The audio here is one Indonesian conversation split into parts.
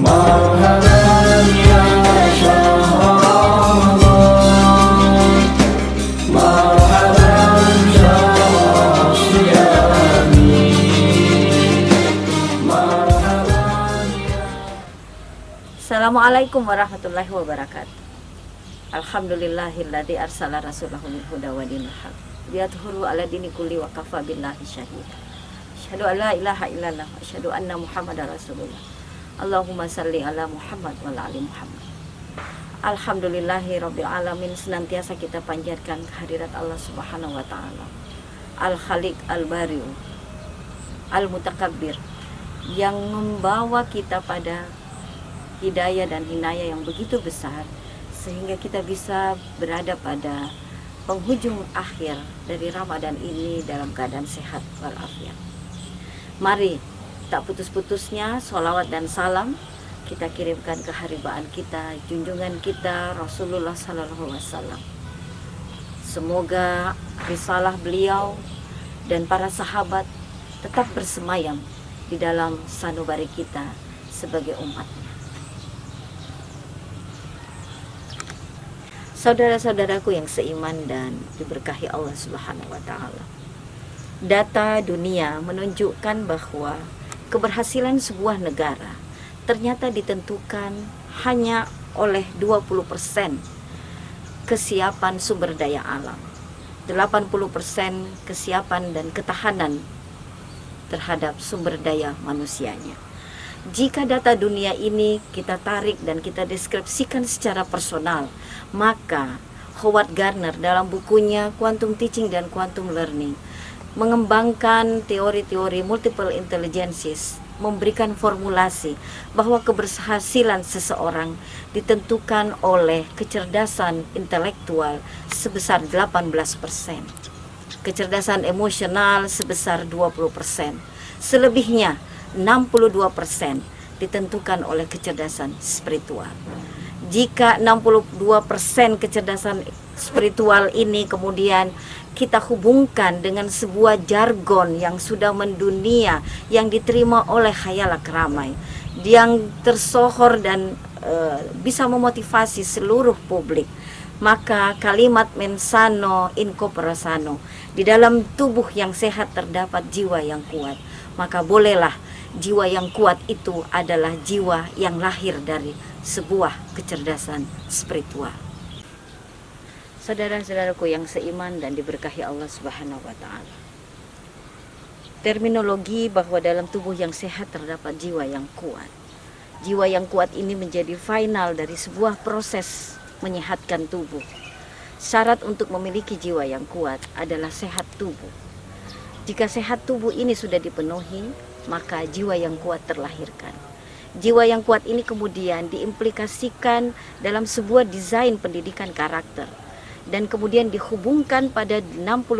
مرحبا يا شهر رمضان مرحبا شهر الصيام مرحبا Assalamualaikum warahmatullahi wabarakatuh. Alhamdulillahilladzi arsala rasulahu bil huda wa dinil haq liyadhhuru ala dini kulli wa kafa billahi syahida. Asyhadu an la ilaha illallah wa asyhadu anna Muhammadar Rasulullah. Allahumma salli ala Muhammad wa ala ali Muhammad. Alhamdulillahi rabbil alamin, senantiasa kita panjatkan kehadirat Allah Subhanahu wa taala. Al-Khaliq Al-Bari'u Al-Mutakabbir, yang membawa kita pada hidayah dan hinayah yang begitu besar sehingga kita bisa berada pada penghujung akhir dari Ramadan ini dalam keadaan sehat walafiat. Mari tak putus-putusnya sholawat dan salam kita kirimkan ke haribaan kita, junjungan kita Rasulullah Sallallahu Alaihi Wasallam. Semoga risalah beliau dan para sahabat tetap bersemayam di dalam sanubari kita sebagai umatnya. Saudara-saudaraku yang seiman dan diberkahi Allah Subhanahu wa taala. Data dunia menunjukkan bahwa keberhasilan sebuah negara ternyata ditentukan hanya oleh 20% kesiapan sumber daya alam, 80% kesiapan dan ketahanan terhadap sumber daya manusianya. Jika data dunia ini kita tarik dan kita deskripsikan secara personal, maka Howard Gardner dalam bukunya Quantum Teaching dan Quantum Learning mengembangkan teori-teori multiple intelligences, memberikan formulasi bahwa keberhasilan seseorang ditentukan oleh kecerdasan intelektual sebesar 18%, kecerdasan emosional sebesar 20%, selebihnya 62% ditentukan oleh kecerdasan spiritual. Jika 62% kecerdasan spiritual ini kemudian kita hubungkan dengan sebuah jargon yang sudah mendunia, yang diterima oleh khayalak ramai, yang tersohor dan bisa memotivasi seluruh publik, maka kalimat mensano in corpore sano, di dalam tubuh yang sehat terdapat jiwa yang kuat. Maka bolehlah jiwa yang kuat itu adalah jiwa yang lahir dari sebuah kecerdasan spiritual. Saudara-saudaraku yang seiman dan diberkahi Allah Subhanahu wa taala. Terminologi bahwa dalam tubuh yang sehat terdapat jiwa yang kuat. Jiwa yang kuat ini menjadi final dari sebuah proses menyehatkan tubuh. Syarat untuk memiliki jiwa yang kuat adalah sehat tubuh. Jika sehat tubuh ini sudah dipenuhi, maka jiwa yang kuat terlahirkan. Jiwa yang kuat ini kemudian diimplikasikan dalam sebuah desain pendidikan karakter dan kemudian dihubungkan pada 62%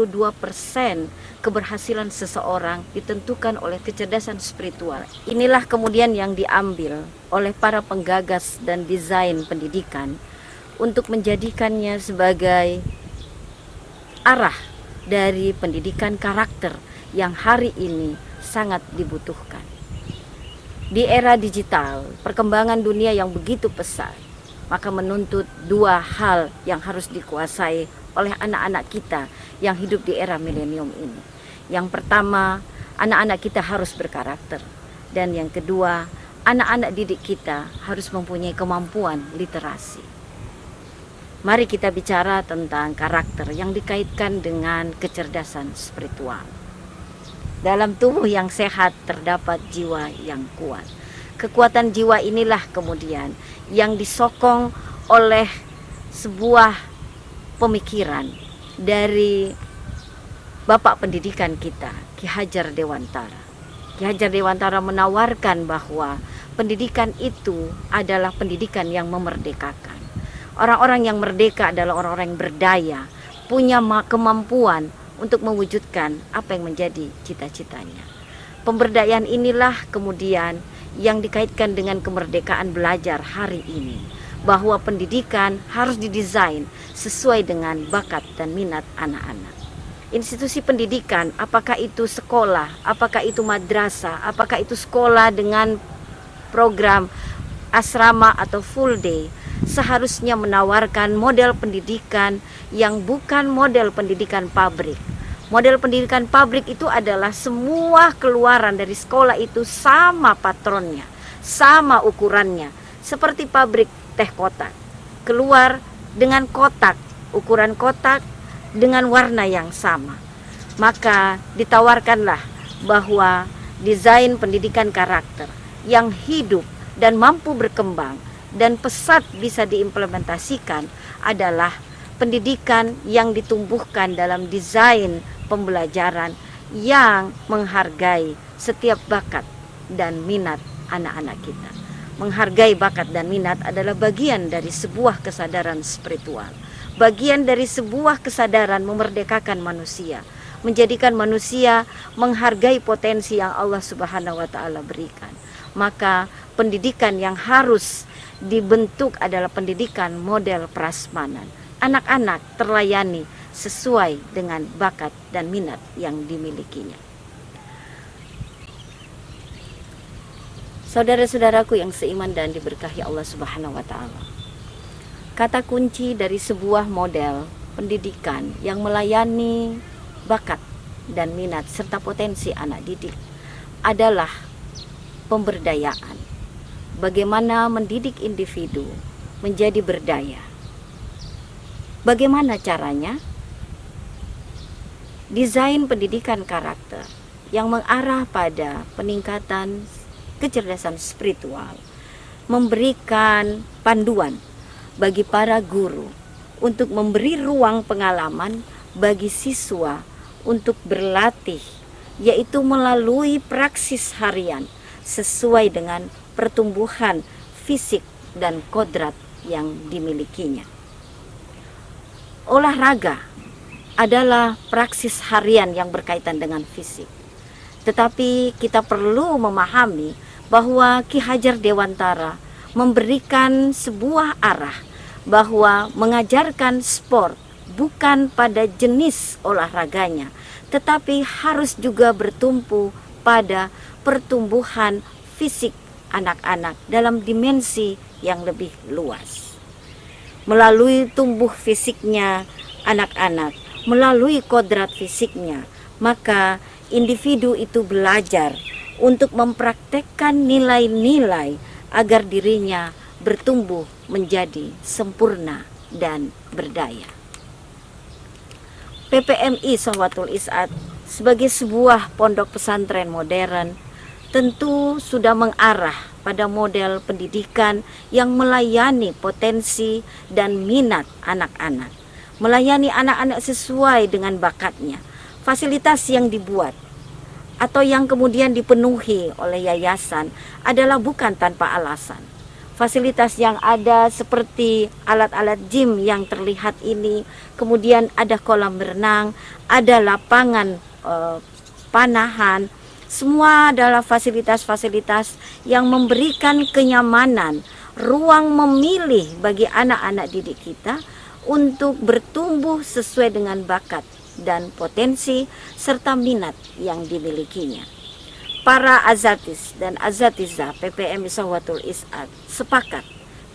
keberhasilan seseorang ditentukan oleh kecerdasan spiritual. Inilah kemudian yang diambil oleh para penggagas dan desain pendidikan untuk menjadikannya sebagai arah dari pendidikan karakter yang hari ini sangat dibutuhkan. Di era digital, perkembangan dunia yang begitu pesat, maka menuntut dua hal yang harus dikuasai oleh anak-anak kita yang hidup di era milenium ini. Yang pertama, anak-anak kita harus berkarakter. Dan yang kedua, anak-anak didik kita harus mempunyai kemampuan literasi. Mari kita bicara tentang karakter yang dikaitkan dengan kecerdasan spiritual. Dalam tubuh yang sehat terdapat jiwa yang kuat. Kekuatan jiwa inilah kemudian yang disokong oleh sebuah pemikiran dari Bapak pendidikan kita, Ki Hajar Dewantara. Ki Hajar Dewantara menawarkan bahwa pendidikan itu adalah pendidikan yang memerdekakan. Orang-orang yang merdeka adalah orang-orang yang berdaya, punya kemampuan untuk mewujudkan apa yang menjadi cita-citanya. Pemberdayaan inilah kemudian yang dikaitkan dengan kemerdekaan belajar hari ini, bahwa pendidikan harus didesain sesuai dengan bakat dan minat anak-anak. Institusi pendidikan, apakah itu sekolah, apakah itu madrasah, apakah itu sekolah dengan program asrama atau full day seharusnya menawarkan model pendidikan yang bukan model pendidikan pabrik. Model pendidikan pabrik itu adalah semua keluaran dari sekolah itu sama patronnya, sama ukurannya, seperti pabrik teh kotak. Keluar dengan kotak, ukuran kotak dengan warna yang sama. Maka ditawarkanlah bahwa desain pendidikan karakter yang hidup dan mampu berkembang dan pesat bisa diimplementasikan adalah pendidikan yang ditumbuhkan dalam desain pembelajaran yang menghargai setiap bakat dan minat anak-anak kita. Menghargai bakat dan minat adalah bagian dari sebuah kesadaran spiritual, bagian dari sebuah kesadaran memerdekakan manusia, menjadikan manusia menghargai potensi yang Allah Subhanahu wa taala berikan. Maka pendidikan yang harus dibentuk adalah pendidikan model prasmanan. Anak-anak terlayani sesuai dengan bakat dan minat yang dimilikinya. Saudara-saudaraku yang seiman dan diberkahi Allah Subhanahu wa taala. Kata kunci dari sebuah model pendidikan yang melayani bakat dan minat serta potensi anak didik adalah pemberdayaan. Bagaimana mendidik individu menjadi berdaya. Bagaimana caranya? Desain pendidikan karakter yang mengarah pada peningkatan kecerdasan spiritual memberikan panduan bagi para guru untuk memberi ruang pengalaman bagi siswa untuk berlatih, yaitu melalui praksis harian sesuai dengan pertumbuhan fisik dan kodrat yang dimilikinya. Olahraga adalah praksis harian yang berkaitan dengan fisik. Tetapi kita perlu memahami bahwa Ki Hajar Dewantara memberikan sebuah arah bahwa mengajarkan sport bukan pada jenis olahraganya, tetapi harus juga bertumpu pada pertumbuhan fisik anak-anak dalam dimensi yang lebih luas. Melalui tumbuh fisiknya anak-anak, melalui kodrat fisiknya, maka individu itu belajar untuk mempraktekkan nilai-nilai agar dirinya bertumbuh menjadi sempurna dan berdaya. PPMI Sahawatul Is'ad sebagai sebuah pondok pesantren modern tentu sudah mengarah pada model pendidikan yang melayani potensi dan minat anak-anak, melayani anak-anak sesuai dengan bakatnya. Fasilitas yang dibuat atau yang kemudian dipenuhi oleh yayasan adalah bukan tanpa alasan. Fasilitas yang ada seperti alat-alat gym yang terlihat ini, kemudian ada kolam renang, ada lapangan panahan, semua adalah fasilitas-fasilitas yang memberikan kenyamanan, ruang memilih bagi anak-anak didik kita untuk bertumbuh sesuai dengan bakat dan potensi serta minat yang dimilikinya. Para azatis dan azatiza PPMI Sahawatul Is'ad sepakat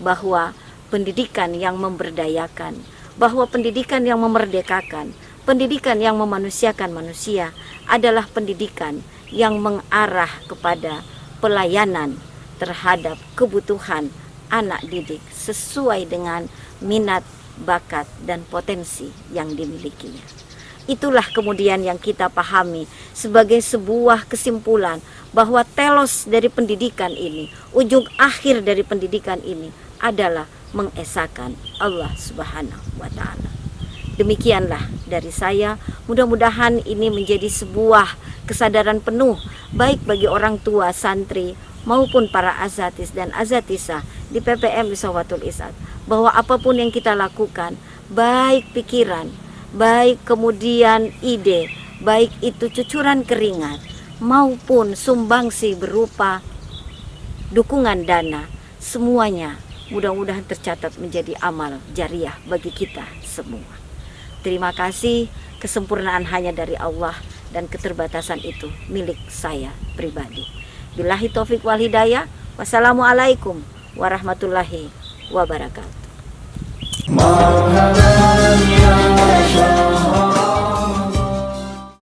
bahwa pendidikan yang memberdayakan, bahwa pendidikan yang memerdekakan, pendidikan yang memanusiakan manusia adalah pendidikan yang mengarah kepada pelayanan terhadap kebutuhan anak didik sesuai dengan minat, bakat, dan potensi yang dimilikinya. Itulah kemudian yang kita pahami sebagai sebuah kesimpulan bahwa telos dari pendidikan ini, ujung akhir dari pendidikan ini adalah mengesahkan Allah Subhanahu wa taala. Demikianlah dari saya, mudah-mudahan ini menjadi sebuah kesadaran penuh baik bagi orang tua santri maupun para azatis dan azatisa di PPMI Sahawatul Is'ad, bahwa apapun yang kita lakukan, baik pikiran, baik kemudian ide, baik itu cucuran keringat maupun sumbangsi berupa dukungan dana, semuanya mudah-mudahan tercatat menjadi amal jariah bagi kita semua. Terima kasih, kesempurnaan hanya dari Allah dan keterbatasan itu milik saya pribadi. Billahi taufik wal hidayah. Wassalamualaikum warahmatullahi wabarakatuh. مرحبا